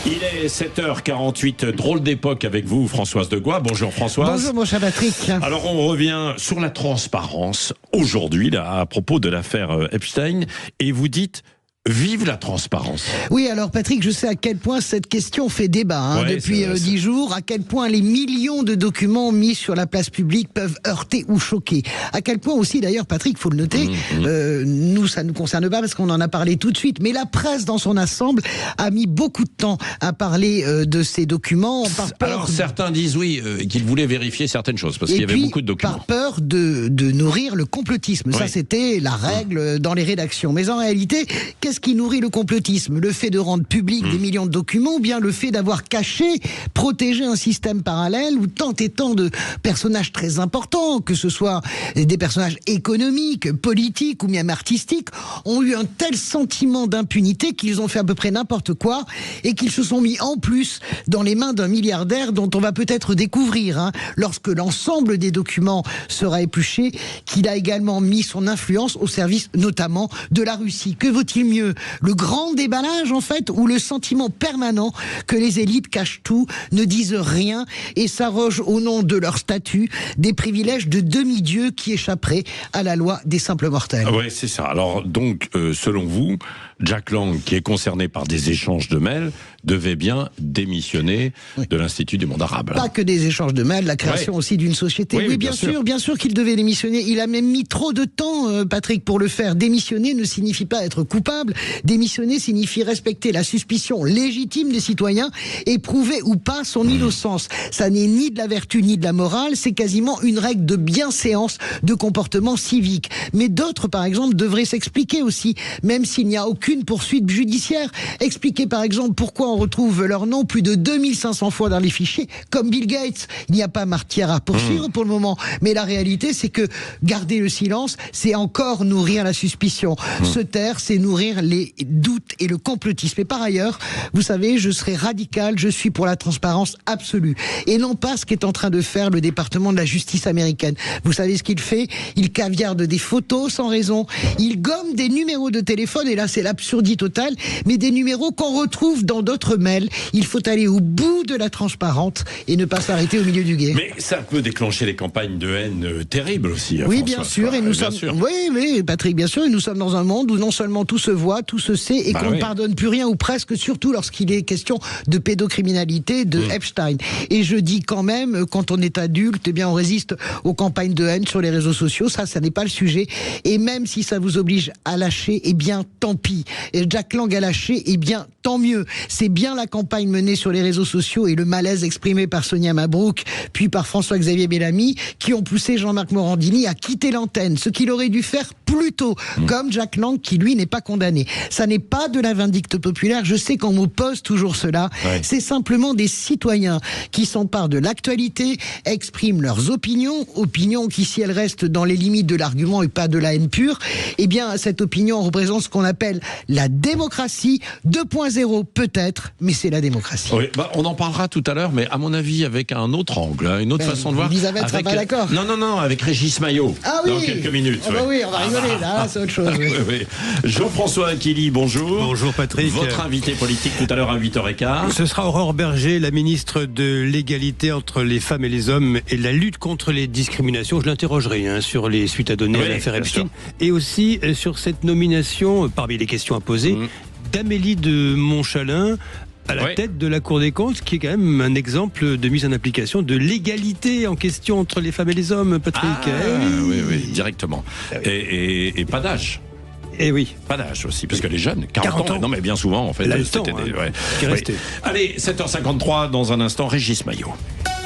Il est 7h48, drôle d'époque avec vous, Françoise Degois. Bonjour Françoise. Bonjour mon cher Patrick. Alors on revient sur la transparence aujourd'hui, là, à propos de l'affaire Epstein, et vous dites... Vive la transparence. Oui, alors Patrick, je sais à quel point cette question fait débat depuis 10 jours, à quel point les millions de documents mis sur la place publique peuvent heurter ou choquer. À quel point aussi, d'ailleurs, Patrick, faut le noter, nous, ça ne nous concerne pas parce qu'on en a parlé tout de suite, mais la presse dans son ensemble a mis beaucoup de temps à parler de ces documents. Alors certains disent qu'ils voulaient vérifier certaines choses parce qu'il y avait beaucoup de documents. Par peur de nourrir le complotisme. Oui. Ça, c'était la règle dans les rédactions. Mais en réalité, qu'est-ce qui nourrit le complotisme? Le fait de rendre public des millions de documents ou bien le fait d'avoir caché, protégé un système parallèle où tant et tant de personnages très importants, que ce soit des personnages économiques, politiques ou même artistiques, ont eu un tel sentiment d'impunité qu'ils ont fait à peu près n'importe quoi et qu'ils se sont mis en plus dans les mains d'un milliardaire dont on va peut-être découvrir, lorsque l'ensemble des documents sera épluché, qu'il a également mis son influence au service notamment de la Russie. Que vaut-il mieux? Le grand déballage en fait, ou le sentiment permanent que les élites cachent tout, ne disent rien et s'arrogent au nom de leur statut des privilèges de demi-dieux qui échapperaient à la loi des simples mortels. Oui, c'est ça. Alors donc, selon vous, Jack Lang, qui est concerné par des échanges de mails, devait bien démissionner de l'Institut du monde arabe. Pas que des échanges de mails, la création aussi d'une société. Oui, bien sûr qu'il devait démissionner. Il a même mis trop de temps, Patrick, pour le faire. Démissionner ne signifie pas être coupable. Démissionner signifie respecter la suspicion légitime des citoyens et prouver ou pas son innocence. Ça n'est ni de la vertu ni de la morale, c'est quasiment une règle de bienséance de comportement civique. Mais d'autres, par exemple, devraient s'expliquer aussi, même s'il n'y a aucune poursuite judiciaire. Expliquer, par exemple, pourquoi on retrouve leur nom plus de 2500 fois dans les fichiers, comme Bill Gates. Il n'y a pas matière à poursuivre pour le moment. Mais la réalité, c'est que garder le silence, c'est encore nourrir la suspicion. Se taire, c'est nourrir les doutes et le complotisme. Et par ailleurs, vous savez, je serai radical, je suis pour la transparence absolue. Et non pas ce qu'est en train de faire le département de la justice américaine. Vous savez ce qu'il fait? Il caviarde des photos sans raison. Il gomme des numéros de téléphone, et là c'est l'absurdité totale, mais des numéros qu'on retrouve dans d'autres mails. Il faut aller au bout de la transparence et ne pas s'arrêter au milieu du gué. Mais ça peut déclencher des campagnes de haine terribles aussi. Oui, François, bien sûr. Et nous sommes. Oui, Patrick, bien sûr. Et nous sommes dans un monde où non seulement tout se voit, tout se sait, et qu'on ne pardonne plus rien, ou presque, surtout lorsqu'il est question de pédocriminalité, de Epstein. Et je dis quand même, quand on est adulte, eh bien, on résiste aux campagnes de haine sur les réseaux sociaux. Ça n'est pas le sujet. Et même si ça vous oblige à lâcher, eh bien, tant pis. Et Jack Lang a lâché, eh bien, tant mieux. C'est bien la campagne menée sur les réseaux sociaux et le malaise exprimé par Sonia Mabrouk, puis par François-Xavier Bellamy, qui ont poussé Jean-Marc Morandini à quitter l'antenne, ce qu'il aurait dû faire plus tôt, comme Jack Lang, qui lui n'est pas condamné. Ça n'est pas de la vindicte populaire, je sais qu'on m'oppose toujours cela, c'est simplement des citoyens qui s'emparent de l'actualité, expriment leurs opinions qui, si elles restent dans les limites de l'argument et pas de la haine pure, eh bien, cette opinion représente ce qu'on appelle la démocratie 2.0 peut-être, mais c'est la démocratie. Oui, on en parlera tout à l'heure, mais à mon avis avec un autre angle, une autre façon de voir. Elisabeth sera pas d'accord. Non, avec Régis Maillot. Ah oui. Dans quelques minutes. Oui, on va rigoler, là, c'est autre chose. Oui. Jean-François Aquili, bonjour. Bonjour Patrick. Votre invité politique tout à l'heure à 8h15. Ce sera Aurore Berger, la ministre de l'égalité entre les femmes et les hommes et la lutte contre les discriminations. Je l'interrogerai sur les suites à donner à l'affaire Epstein et aussi sur cette nomination, parmi les questions à poser, d'Amélie de Montchalin à la tête de la Cour des comptes, qui est quand même un exemple de mise en application de l'égalité en question entre les femmes et les hommes, Patrick. Oui, directement. Et pas d'âge. Et oui. Pas d'âge aussi, parce que les jeunes, 40 ans. Non, mais bien souvent, en fait. Là, le temps, qui est resté. Allez, 7h53, dans un instant, Régis Maillot.